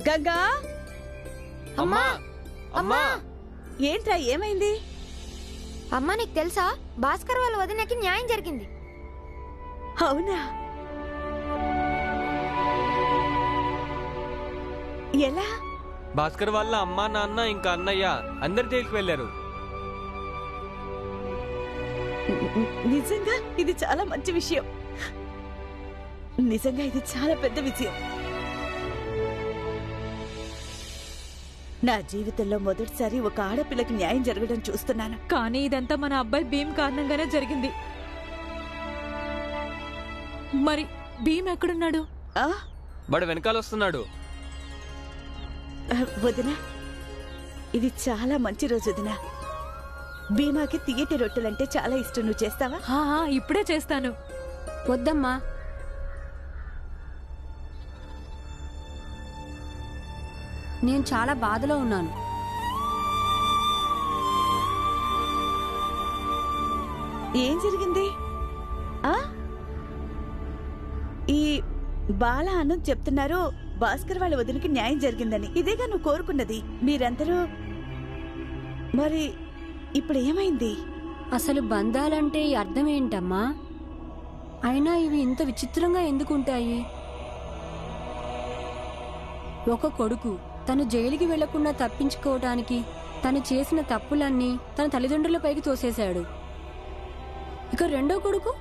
గంగా, అమ్మా అమ్మా ఏంట్రా ఏమైంది? అమ్మా నీకు తెలుసా, భాస్కర్ వాళ్ళ వదినకి న్యాయం జరిగింది. అవునా? ఎలా? భాస్కర్ వాళ్ళ అమ్మా నాన్న ఇంకా అన్నయ్య అందరు జైలుకి వెళ్లారు. నిజంగా ఇది చాలా మంచి విషయం. నిజంగా ఇది చాలా పెద్ద విజయం. నా జీవితంలో మొదటిసారి ఒక ఆడపిల్లకి న్యాయం జరగడం చూస్తున్నాను. కానీ ఇదంతా మన అబ్బాయి భీమ్ కారణంగానే జరిగింది. మరి భీమ్ ఎక్కడున్నాడు? వాడు వెనకాల వస్తున్నాడు. వదినా, ఇది చాలా మంచి రోజు వదినా. భీమాకి తియ్యటి రొట్టెలంటే చాలా ఇష్టం. నువ్వు చేస్తావా? ఇప్పుడే చేస్తాను. వద్దమ్మా, నేను చాలా బాధలో ఉన్నాను. ఏం జరిగింది? ఈ బాల అన్నం చెప్తున్నారు భాస్కర్ వాళ్ళ వదినకి న్యాయం జరిగిందని. ఇదేగా నువ్వు కోరుకున్నది. మీరందరూ మరి ఇప్పుడు ఏమైంది? అసలు బంధాలంటే అర్థం ఏంటమ్మా? అయినా ఇవి ఇంత విచిత్రంగా ఎందుకుంటాయి? ఒక కొడుకు తను జైలుకి వెళ్లకుండా తప్పించుకోవటానికి తను చేసిన తప్పులన్నీ తన తల్లిదండ్రులపైకి తోసేశాడు. ఇక రెండో కొడుకు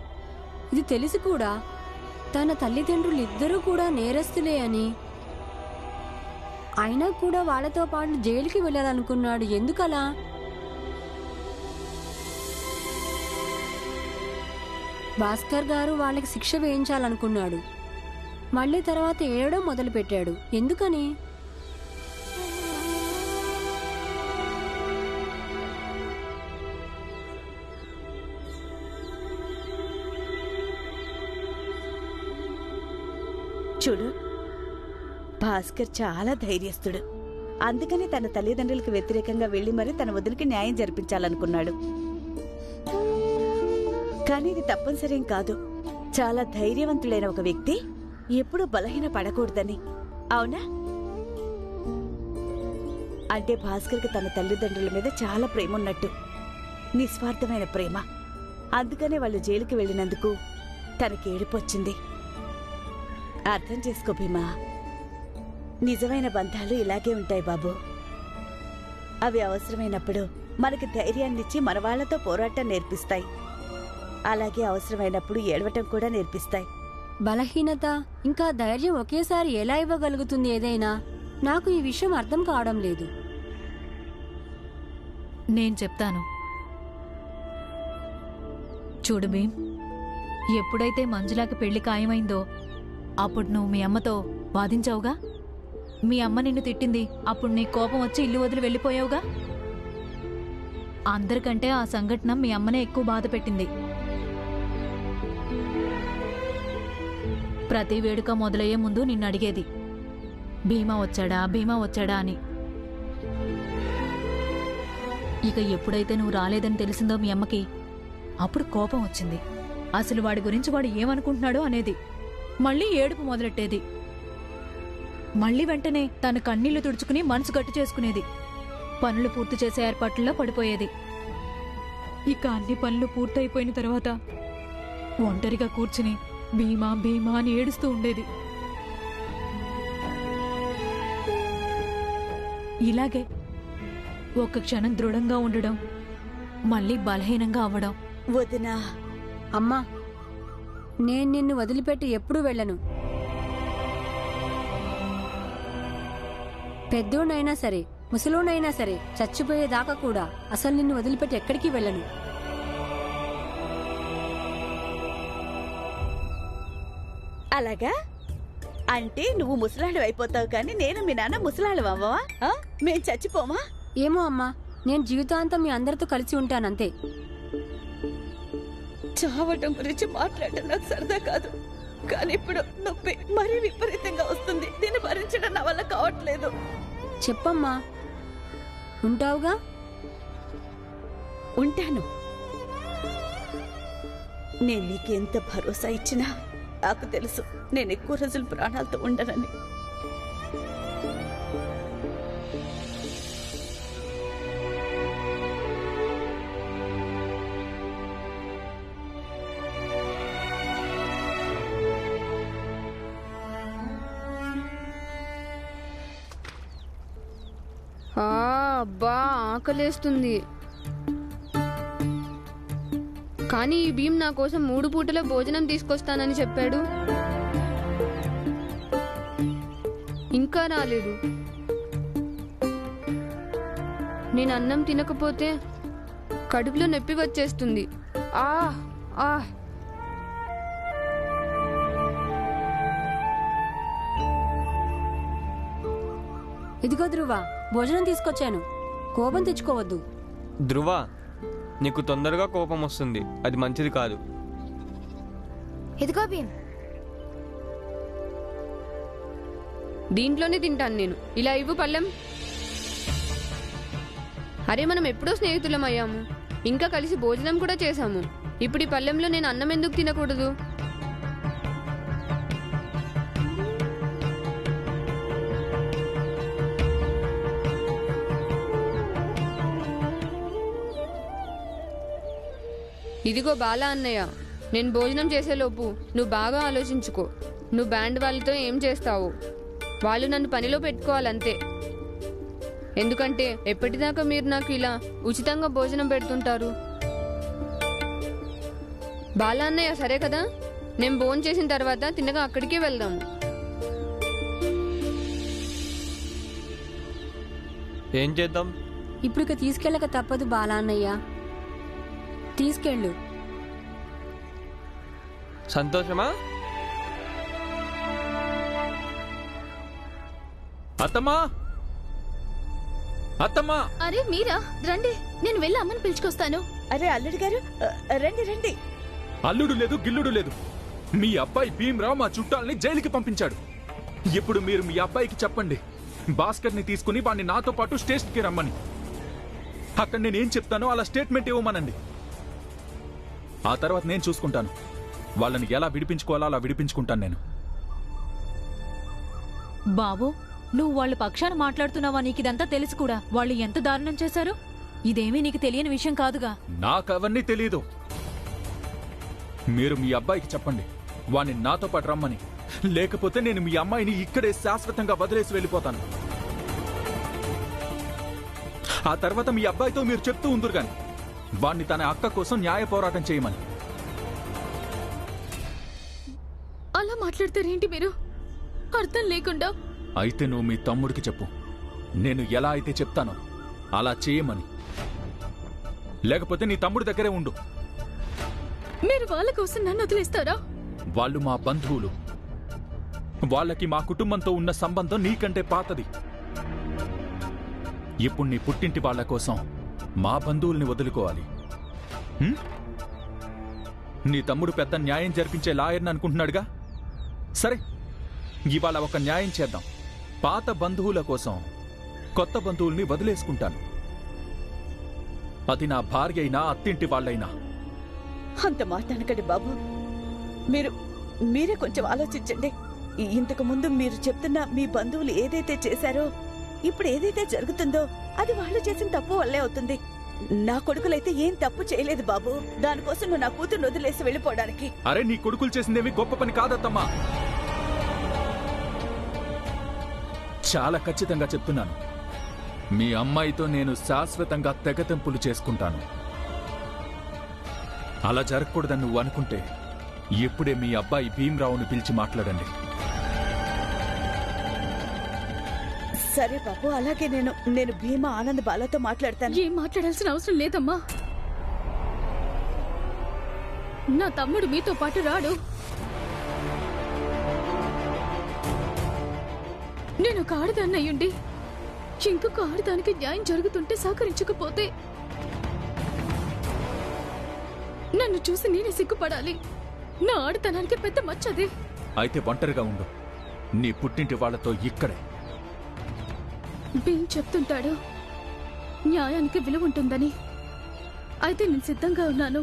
ఇది తెలిసి కూడా తన తల్లిదండ్రులిద్దరూ కూడా నేరస్తులే అని, అయినా కూడా వాళ్ళతో పాటు జైలుకి వెళ్ళాలనుకున్నాడు. ఎందుకలా? భాస్కర్ గారు వాళ్ళకి శిక్ష వేయించాలనుకున్నాడు. మళ్ళీ తర్వాత ఏడవడం మొదలుపెట్టాడు. ఎందుకని? చూడు, భాస్కర్ చాలా ధైర్యస్తుడు. అందుకని తన తల్లిదండ్రులకు వ్యతిరేకంగా వెళ్లి మరి తన వదిలికి న్యాయం జరిపించాలనుకున్నాడు. కానీ ఇది తప్పనిసరేం కాదు. చాలా ధైర్యవంతుడైన ఒక వ్యక్తి ఎప్పుడూ బలహీన పడకూడదని. అవునా? అంటే భాస్కర్కి తన తల్లిదండ్రుల మీద చాలా ప్రేమ ఉన్నట్టు, నిస్వార్థమైన ప్రేమ. అందుకనే వాళ్ళు జైలుకి వెళ్ళినందుకు తనకి ఏడుపొచ్చింది. అర్థం చేసుకో భీమా, నిజమైన బంధాలు ఇలాగే ఉంటాయి బాబు. అవి అవసరమైనప్పుడు మనకి ధైర్యాన్నిచ్చి మన వాళ్లతో పోరాటం నేర్పిస్తాయి. అలాగే అవసరమైనప్పుడు ఏడవటం కూడా నేర్పిస్తాయి. బలహీనత ఇంకా ధైర్యం ఒకేసారి ఎలా ఇవ్వగలుగుతుంది ఏదైనా? నాకు ఈ విషయం అర్థం కావడం లేదు. నేను చెప్తాను. చూడు భీమ్, ఎప్పుడైతే మంజులాకి పెళ్లి ఖాయమైందో అప్పుడు నువ్వు మీ అమ్మతో వాదించావుగా. మీ అమ్మ నిన్ను తిట్టింది. అప్పుడు నీ కోపం వచ్చి ఇల్లు వదిలి వెళ్ళిపోయావుగా. అందరికంటే ఆ సంఘటన మీ అమ్మనే ఎక్కువ బాధ పెట్టింది. ప్రతి వేడుక మొదలయ్యే ముందు నిన్ను అడిగేది, భీమా వచ్చాడా భీమా వచ్చాడా అని. ఇక ఎప్పుడైతే నువ్వు రాలేదని తెలిసిందో మీ అమ్మకి, అప్పుడు కోపం వచ్చింది. అసలు వాడి గురించి వాడు ఏమనుకుంటున్నాడో అనేది. మళ్ళీ ఏడుపు మొదలెట్టేది. మళ్ళీ వెంటనే తన కన్నీళ్లు తుడుచుకుని మనసు గట్టి చేసుకునేది. పనులు పూర్తి చేసే ఏర్పాట్లలో పడిపోయేది. ఇక అన్ని పనులు పూర్తయిపోయిన తర్వాత ఒంటరిగా కూర్చుని భీమా భీమా అని ఏడుస్తూ ఉండేది. ఇలాగే ఒక్క క్షణం దృఢంగా ఉండడం, మళ్ళీ బలహీనంగా అవ్వడం. వదినా, అమ్మా, నేను నిన్ను వదిలిపెట్టి ఎప్పుడూ వెళ్ళను. పెద్దోనైనా సరే ముసలోనైనా సరే చచ్చిపోయేదాకా కూడా అసలు నిన్ను వదిలిపెట్టి ఎక్కడికి వెళ్ళను. అలాగా? అంటే నువ్వు ముసలాడు అయిపోతావు కానీ నేను మీ నాన్న ముసలాడు అవ్వవా? మేం చచ్చిపోమా? ఏమో అమ్మా, నేను జీవితాంతం మీ అందరితో కలిసి ఉంటానంతే. చావటం గురించి మాట్లాడటం నాకు సరదా కాదు. కానీ ఇప్పుడు నొప్పి మరీ విపరీతంగా వస్తుంది. దీన్ని భరించడం నా వల్ల కావట్లేదు. చెప్పమ్మా, ఉంటావుగా? ఉంటాను. నేను నీకెంత భరోసా ఇచ్చినా నాకు తెలుసు నేను ఎక్కువ రోజులు ప్రాణాలతో ఉండనని. అబ్బా ఆకలేస్తుంది. కానీ ఈ భీమ్ నా కోసం 3 పూటల భోజనం తీసుకొస్తానని చెప్పాడు, ఇంకా రాలేదు. నేను అన్నం తినకపోతే కడుపులో నొప్పి వచ్చేస్తుంది. ఆ ఆ ఇదిగో ధ్రువ, భోజనం తీసుకొచ్చాను. కోపం తెచ్చుకోవద్దు. ధ్రువ, నీకు తొందరగా కోపం వస్తుంది, అది మంచిది కాదు. ఇదిగో భీమ్. దీంట్లోనే తింటాను నేను. ఇలా ఇవ్వు పళ్ళెం. అరే, మనం ఎప్పుడో స్నేహితులం అయ్యాము, ఇంకా కలిసి భోజనం కూడా చేశాము. ఇప్పుడు ఈ పళ్ళెంలో నేను అన్నం ఎందుకు తినకూడదు? ఇదిగో బాలా అన్నయ్య, నేను భోజనం చేసేలోపు నువ్వు బాగా ఆలోచించుకో. నువ్వు బ్యాండ్ వాళ్ళతో ఏం చేస్తావు? వాళ్ళు నన్ను పనిలో పెట్టుకోవాలంతే. ఎందుకంటే ఎప్పటిదాకా మీరు నాకు ఇలా ఉచితంగా భోజనం పెడుతుంటారు? బాలా అన్నయ్య, సరే కదా? నేను భోజనం చేసిన తర్వాత తిన్నగా అక్కడికే వెళ్దాం. ఏం చేద్దాం? ఇప్పుడు ఇక తీసుకెళ్ళక తప్పదు బాలా అన్నయ్య. తీసుకెళ్ళు. సంతోషమా? అత్తమ్మా, అత్తమ్మా! అరే మీరా, రండి, నేను వెళ్ళి అమ్మని పిలుచుకొస్తాను. అరే అల్లుడు గారు, రండి రండి. అల్లుడు లేదు, గిల్లుడు లేదు. మీ అబ్బాయి భీమ్రావు మా చుట్టాలని జైలుకి పంపించాడు. ఇప్పుడు మీరు మీ అబ్బాయికి చెప్పండి, భాస్కర్ని తీసుకుని వాడిని నాతో పాటు స్టేషన్కి రమ్మని. అక్కడ నేనేం చెప్తానో అలా స్టేట్మెంట్ ఇవ్వమనండి. ఆ తర్వాత నేను చూసుకుంటాను. వాళ్ళని ఎలా విడిపించుకోవాలో అలా విడిపించుకుంటాను నేను. బాబు, నువ్వు వాళ్ళ పక్షాన మాట్లాడుతున్నావా? నీకిదంతా తెలుసు కూడా. వాళ్ళు ఎంత దారుణం చేశారు? ఇదేమీ నీకు తెలియని విషయం కాదుగా. నాకు అవన్నీ తెలీదు. మీరు మీ అబ్బాయికి చెప్పండి వాణ్ణి నాతో పాటు రమ్మని. లేకపోతే నేను మీ అమ్మాయిని ఇక్కడే శాశ్వతంగా వదిలేసి వెళ్ళిపోతాను. ఆ తర్వాత మీ అబ్బాయితో మీరు చెప్తూ ఉందరు గాని వాణ్ణి తన అక్క కోసం న్యాయ పోరాటం చేయమని. అలా మాట్లాడతారేంటి మీరు? అర్థం లేకుండా. అయితే నువ్వు మీ తమ్ముడికి చెప్పు, నేను ఎలా అయితే చెప్తానో అలా చేయమని. లేకపోతే నీ తమ్ముడి దగ్గరే ఉండు. మీరు వాళ్ళ కోసం నన్ను వదిలేస్తారా? వాళ్ళు మా బంధువులు. వాళ్ళకి మా కుటుంబంతో ఉన్న సంబంధం నీకంటే పాతది. ఇప్పుడు నీ పుట్టింటి వాళ్ళ కోసం మా బంధువుల్ని వదులుకోవాలి. నీ తమ్ముడు పెద్ద న్యాయం జరిపించే లాయర్ని అనుకుంటున్నాడుగా. సరే, ఇవాళ ఒక న్యాయం చేద్దాం. పాత బంధువుల కోసం కొత్త బంధువుల్ని వదిలేసుకుంటాను. అది నా భార్య అయినా అత్తింటి వాళ్ళైనా. అంత మాట అనకండి బాబు. మీరే కొంచెం ఆలోచించండి. ఇంతకు ముందు మీరు చెప్తున్న మీ బంధువులు ఏదైతే చేశారో, ఇప్పుడు ఏదైతే జరుగుతుందో అది వాళ్ళు చేసిన తప్పు వల్లే అవుతుంది. నా కొడుకులైతే ఏం తప్పు చేయలేదు బాబు. దానికోసం నువ్వు నా కూతురు వదిలేసి వెళ్ళిపోవడానికి. అరే, నీ కొడుకులు చేసిందేమి గొప్ప పని కాదత్తమ్మా. చాలా ఖచ్చితంగా చెప్తున్నాను, మీ అమ్మాయితో నేను శాశ్వతంగా తెగతెంపులు చేసుకుంటాను. అలా జరగకూడదని నువ్వు అనుకుంటే ఇప్పుడే మీ అబ్బాయి భీమ్రావుని పిలిచి మాట్లాడండి. సరే బాబు, అలాగే నేను భీమా ఆనంద్ బాలతో మాట్లాడతాను. ఏం మాట్లాడాల్సిన అవసరం లేదమ్మా. నా తమ్ముడు మీతో పాటు రాడు. నేను ఒక ఆడదాన్నయ్యుండి ఇంకొక ఆడదానికి న్యాయం జరుగుతుంటే సహకరించకపోతే నన్ను చూసి నేనే సిగ్గుపడాలి. నా ఆడతనానికి పెద్ద మచ్చదే. అయితే ఒంటరిగా ఉండు, నీ పుట్టింటి వాళ్లతో ఇక్కడే. భీమ్ చెప్తుంటాడు న్యాయానికి విలువ ఉంటుందని. అయితే నేను సిద్ధంగా ఉన్నాను.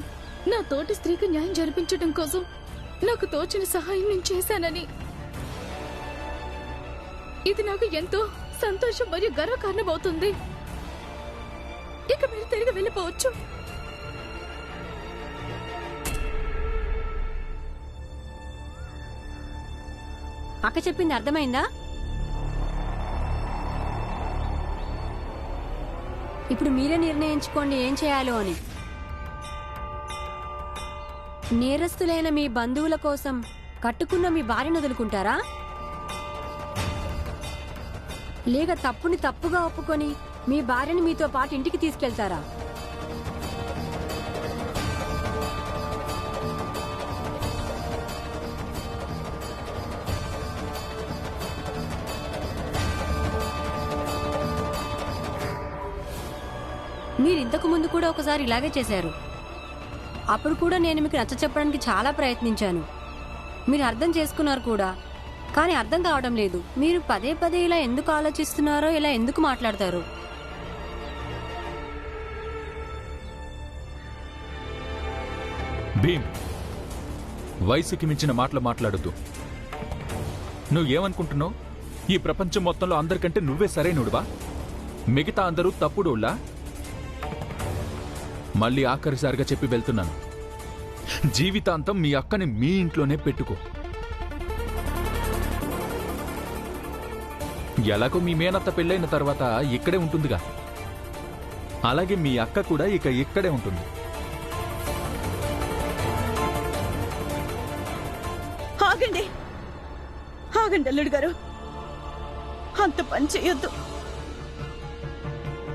నా తోటి స్త్రీకి న్యాయం జరిపించడం కోసం నాకు తోచిన సహాయం నేను చేశానని. ఇది నాకు ఎంతో సంతోషం మరియు గర్వకారణమవుతుంది. ఇక మీరు తిరిగి వెళ్ళిపోవచ్చు. అక్క చెప్పింది అర్థమైందా? ఇప్పుడు మీరే నిర్ణయించుకోండి ఏం చేయాలో అని. నేరస్తులైన మీ బంధువుల కోసం కట్టుకున్న మీ భార్యను వదులుకుంటారా, లేక తప్పుని తప్పుగా ఒప్పుకొని మీ భార్యని మీతో పాటు ఇంటికి తీసుకెళ్తారా? మీరు ఇంతకు ముందు కూడా ఒకసారి ఇలాగే చేశారు. అప్పుడు కూడా నేను మీకు నచ్చ చెప్పడానికి చాలా ప్రయత్నించాను. మీరు అర్థం చేసుకున్నారు కూడా, కానీ అర్థం కావడం లేదు. మీరు పదే పదే ఇలా ఎందుకు ఆలోచిస్తున్నారో, ఇలా ఎందుకు మాట్లాడతారు? భీమ్, వయసుకి మించిన మాటలు మాట్లాడొద్దు. నువ్వేమనుకుంటున్నావు? ఈ ప్రపంచం మొత్తంలో అందరికంటే నువ్వే సరైనడువా? మిగతా అందరూ తప్పుడోళ్ళా? మళ్ళీ ఆఖరిసారిగా చెప్పి వెళ్తున్నాను, జీవితాంతం మీ అక్కని మీ ఇంట్లోనే పెట్టుకో. ఎలాగో మీ మేనత్త పెళ్ళైన తర్వాత ఇక్కడే ఉంటుందిగా, అలాగే మీ అక్క కూడా ఇక ఇక్కడే ఉంటుంది. ఆగండి, ఆగండి అల్లుడు గారు, అంత పని చేయొద్దు.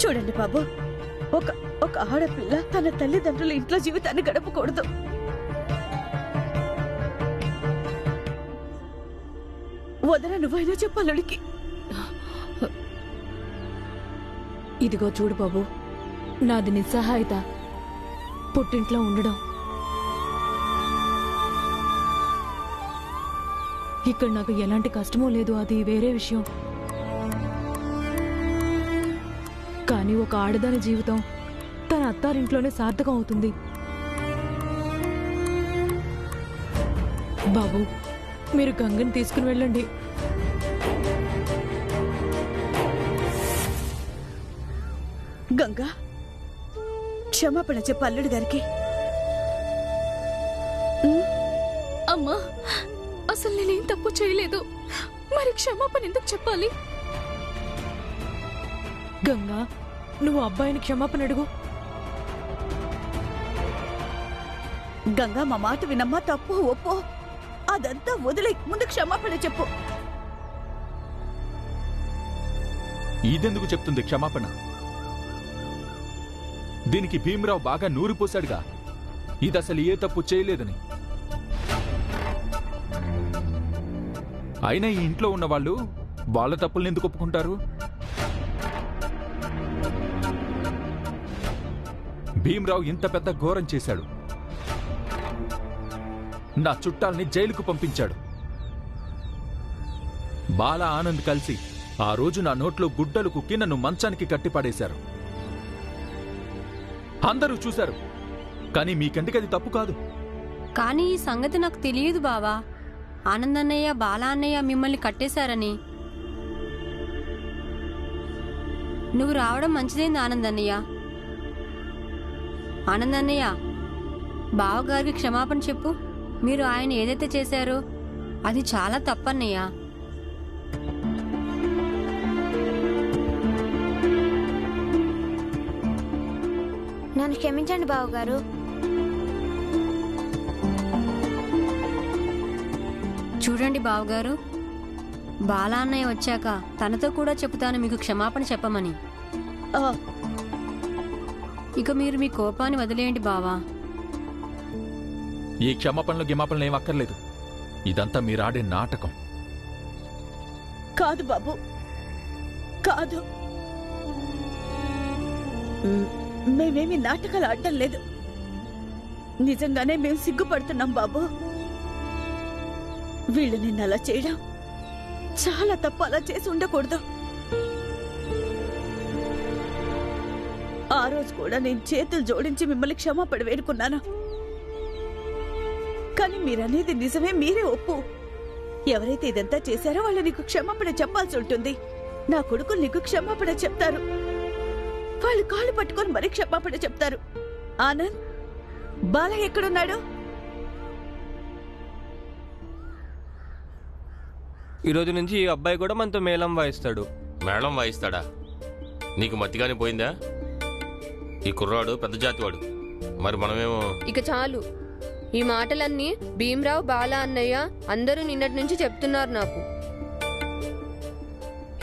చూడండి బాబు, ఒక ఆడపిల్ల తన తల్లిదండ్రుల ఇంట్లో జీవితాన్ని గడపకూడదు. వదన నువ్వైనా చెప్పాలడికి. ఇదిగో చూడు బాబు, నాది నిస్సహాయత, పుట్టింట్లో ఉండడం. ఇక్కడ నాకు ఎలాంటి కష్టమూ లేదు, అది వేరే విషయం. కానీ ఒక ఆడదాని జీవితం తన అత్తారింట్లోనే సార్థకం అవుతుంది. బాబు, మీరు గంగని తీసుకుని వెళ్ళండి. గంగా, క్షమాపణ చెప్పు అల్లుడు గారికి. అమ్మా, అసలు నేనేం తప్పు చేయలేదు, మరి క్షమాపణ ఎందుకు చెప్పాలి? గంగా, నువ్వు అబ్బాయిని క్షమాపణ అడుగు. గంగా, మా మాట వినమ్మా, తప్పు ఒప్పో అదంతా వదిలే, ముందు క్షమాపణ చెప్పు. ఇదెందుకు చెప్తుంది క్షమాపణ? దీనికి భీమరావు బాగా నూరిపోశాడుగా, ఇదసలు ఏ తప్పు చేయలేదని. అయినా ఈ ఇంట్లో ఉన్న వాళ్ళు వాళ్ళ తప్పుల్ని ఎందుకు ఒప్పుకుంటారు? భీమరావు ఇంత పెద్ద ఘోరం చేశాడు. నా చుట్టాల్ని జైలుకు పంపించాడు. బాలా ఆనంద్ కలిసి ఆ రోజు నా నోట్లో గుడ్డలు కుక్కి నన్ను మంచానికి కట్టిపడేశారు. అందరూ చూశారు, కానీ మీకంటికి అది తప్పు కాదు. కానీ ఈ సంగతి నాకు తెలియదు బావా. ఆనందన్నయ్య, బాలా అన్నయ్య మిమ్మల్ని కట్టేశారని. నువ్వు రావడం మంచిదైంది ఆనందన్నయ్య. ఆనందన్నయ్య, బావగారికి క్షమాపణ చెప్పు. మీరు ఆయన ఏదైతే చేశారో అది చాలా తప్పన్నయ్య. నన్ను క్షమించండి బావగారు. చూడండి బావగారు, బాలా అన్నయ్య వచ్చాక తనతో కూడా చెబుతాను మీకు క్షమాపణ చెప్పమని. ఇక మీరు మీ కోపాన్ని వదిలేయండి బావా. ఈ క్షమాపణలు గిమాపణలు ఏం అక్కర్లేదు. ఇదంతా మీరాడే నాటకం. కాదు బాబు, కాదు. మేమేమి నాటకాలు ఆడటం లేదు. నిజంగానే మేము సిగ్గుపడుతున్నాం బాబు. వీళ్ళు నిన్ను అలా చేయడం చాలా తప్పు. అలా చేసి ఉండకూడదు. ఆ రోజు కూడా నేను చేతులు జోడించి మిమ్మల్ని క్షమాపణ వేడుకున్నాను. కానీ మీరనేది నిజమే, మీరే ఒప్పు. ఎవరైతే ఇదంతా చేశారో వాళ్ళు నీకు క్షమాపణ చెప్పాల్సి ఉంటుంది. నా కొడుకులు నీకు క్షమాపణ చెప్తారు. వాళ్ళు కాళ్ళు పట్టుకొని మరీ క్షమాపణ చెప్తారు. ఆనంద్, బాల ఎక్కడున్నాడు? ఈ రోజు నుంచి ఈ అబ్బాయి కూడా మనతో మేళం వాయిస్తాడు. మేళం వాయిస్తాడా? నీకు మత్తిగానే పోయిందా? ఈ కుర్రాడు పెద్ద జాతివాడు, మరి మనమేమో. ఇక చాలు. ఈ మాటలన్నీ భీమరావు, బాలా అన్నయ్య అందరూ నిన్నటి నుంచి చెప్తున్నారు నాకు.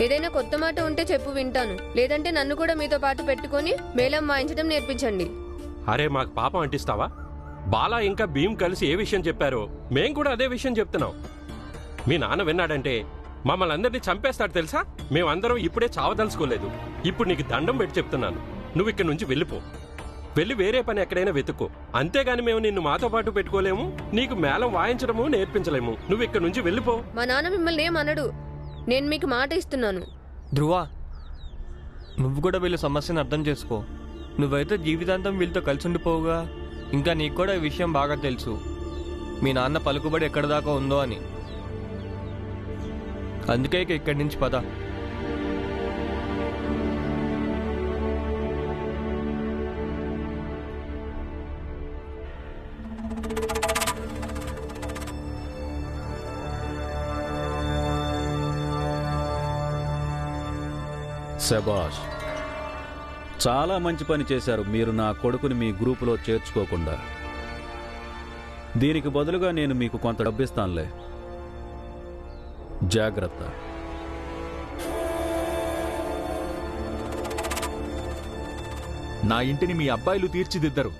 ఏదైనా కొత్త మాట ఉంటే చెప్పు, వింటాను. లేదంటే నన్ను కూడా మీతో పాటు పెట్టుకొని మేళం వాయించడం నేర్పించండి. అరే, మాకు పాపం అంటిస్తావా? బాలా ఇంకా భీమ్ కలిసి ఏ విషయం చెప్పారో మేం కూడా అదే విషయం చెప్తున్నాం. మీ నాన్న విన్నాడంటే మమ్మల్ని అందరినీ చంపేస్తాడు తెలుసా? మేమందరం ఇప్పుడే చావదలుచుకోలేదు. ఇప్పుడు నీకు దండం పెట్టి చెప్తున్నాను, నువ్వు ఇక్కడి నుంచి వెళ్ళిపో. వెళ్ళి వేరే పని ఎక్కడైనా వెతుక్కో. అంతేగాని మేము నిన్ను మాతో పాటు పెట్టుకోలేము, నీకు మేళం వాయించడము నేర్పించలేము. నువ్వు ఇక్కడి నుంచి వెళ్ళిపో. మా నాన్న మిమ్మల్ని ఏమనడు. నేను మీకు మాట ఇస్తున్నాను. ధ్రువ, నువ్వు కూడా వీళ్ళ సమస్యను అర్థం చేసుకో. నువ్వైతే జీవితాంతం వీళ్ళతో కలిసి ఉండిపోవుగా. ఇంకా నీకు కూడా ఈ విషయం బాగా తెలుసు, మీ నాన్న పలుకుబడి ఎక్కడ దాకా ఉందో అని. అందుకే ఇక ఇక్కడి నుంచి పద. శబాష్, చాలా మంచి పని చేశారు మీరు నా కొడుకుని మీ గ్రూపులో చేర్చుకోకుండా. దీనికి బదులుగా నేను మీకు కొంత డబ్బిస్తానులే, జాగ్రత్త. నా ఇంటిని మీ అబ్బాయిలు తీర్చిదిద్దరు.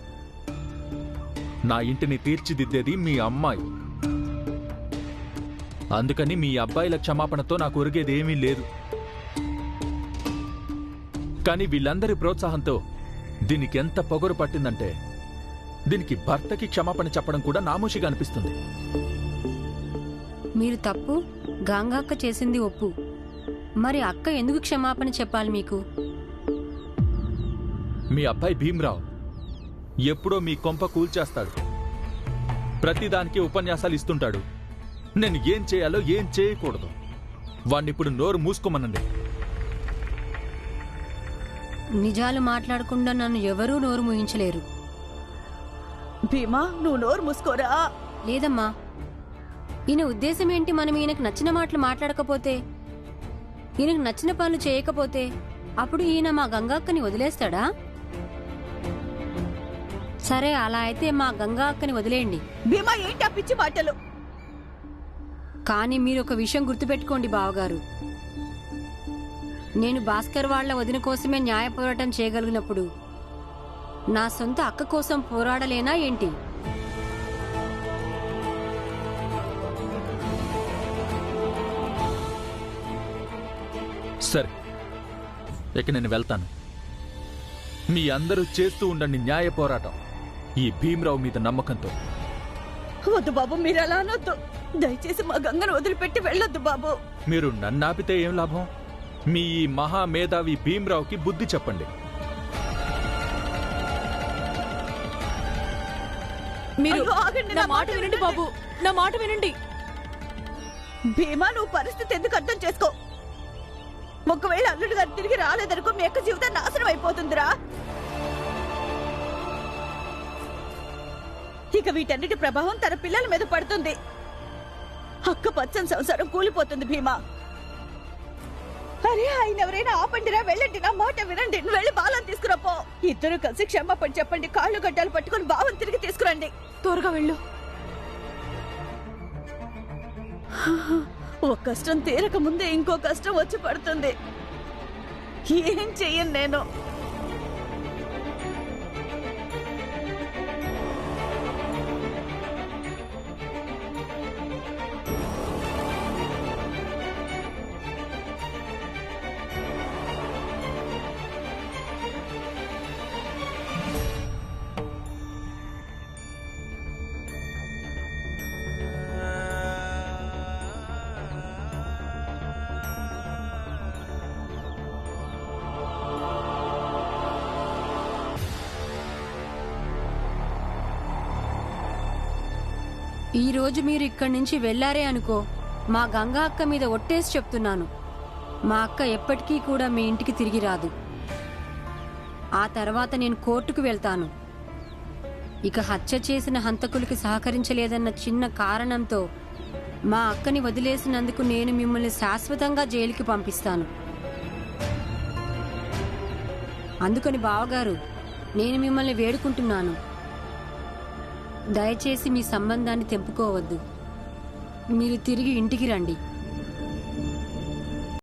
నా ఇంటిని తీర్చిదిద్దేది మీ అమ్మాయి. అందుకని మీ అబ్బాయిల క్షమాపణతో నాకు ఒరిగేదేమీ లేదు. కానీ వీళ్ళందరి ప్రోత్సాహంతో దీనికి ఎంత పొగరు పట్టిందంటే దీనికి భర్తకి క్షమాపణ చెప్పడం కూడా నామోషిగా అనిపిస్తుంది. మీరు తప్పు, గంగక్క చేసింది ఒప్పు. మరి అక్క ఎందుకు క్షమాపణ చెప్పాలి మీకు? మీ అబ్బాయి భీమ్రావ్ ఎప్పుడో మీ కొంప కూల్చేస్తాడు. ప్రతిదానికి ఉపన్యాసాలు ఇస్తుంటాడు. నేను ఏం చేయాలో ఏం చేయకూడదు వాణ్ణిప్పుడు నోరు మూసుకోమనండి. నిజాలు మాట్లాడకుండా నన్ను ఎవరూ నోరు మూయించలేరు. భీమా, నువ్వు నోరు మూసుకోరా. లేదమ్మా, ఈయన ఉద్దేశం ఏంటి? మనం ఈయనకు నచ్చిన మాటలు మాట్లాడకపోతే, ఈయనకు నచ్చిన పనులు చేయకపోతే అప్పుడు ఈయన మా గంగాక్కని వదిలేస్తాడా? సరే, అలా అయితే మా గంగా అక్కని వదిలేయండి. భీమా, ఏంటి ఆ పిచ్చి మాటలు? కానీ మీరు ఒక విషయం గుర్తుపెట్టుకోండి బావగారు, నేను భాస్కర్ వాళ్ల వదిన కోసమే న్యాయ పోరాటం చేయగలిగినప్పుడు నా సొంత అక్క కోసం పోరాడలేనా ఏంటి? సరే, ఇక నేను వెళ్తాను. మీ అందరూ చేస్తూ ఉండండి న్యాయ పోరాటం ఈ భీమ్రావు మీద నమ్మకంతో. వద్దు బాబు, మీరు అలా అనొద్దు. దయచేసి మా గంగను వదిలిపెట్టి వెళ్ళొద్దు బాబు. మీరు నన్నాపితే ఏం లాభం? మీ ఈ మహామేధావి భీమ్రావుకి బుద్ధి చెప్పండి. మీరు అయ్యో, ఆగండి, నా మాట వినండి బాబు, నా మాట వినండి. భీమా, నువ్వు పరిస్థితి ఎందుకు అర్థం చేసుకో. ఒకవేళ అల్లుడు గారు తిరిగి రాలేదనుకో మీ యొక్క జీవితం నాశనం అయిపోతుందిరా. ఇక వీటన్నిటి ప్రభావం తన పిల్లల మీద పడుతుంది. అక్క పచ్చని సంసారం కూలిపోతుంది భీమా. అరే, ఆయన ఎవరైనా ఆపండిరా, వెళ్ళండి, నా మాట వినండి. వెళ్ళి బాలను తీసుకురాపో. ఇద్దరు కలిసి క్షమాపణ చెప్పండి. కాళ్ళు గడ్డాలు పట్టుకుని బావని తిరిగి తీసుకురండి. త్వరగా వెళ్ళు. ఒక కష్టం తీరక ముందే ఇంకో కష్టం వచ్చి పడుతుంది. ఏం చెయ్యను నేను. ఈ రోజు మీరు ఇక్కడి నుంచి వెళ్లారే అనుకో, మా గంగా అక్క మీద ఒట్టేసి చెప్తున్నాను, మా అక్క ఎప్పటికీ కూడా మీ ఇంటికి తిరిగి రాదు. ఆ తర్వాత నేను కోర్టుకు వెళ్తాను. ఇక హత్య చేసిన హంతకులకి సహకరించలేదన్న చిన్న కారణంతో మా అక్కని వదిలేసినందుకు నేను మిమ్మల్ని శాశ్వతంగా జైలుకి పంపిస్తాను. అందుకని బావగారు, నేను మిమ్మల్ని వేడుకుంటున్నాను, దయచేసి మీ సంబంధాన్ని తెంపుకోవద్దు. మీరు తిరిగి ఇంటికి రండి.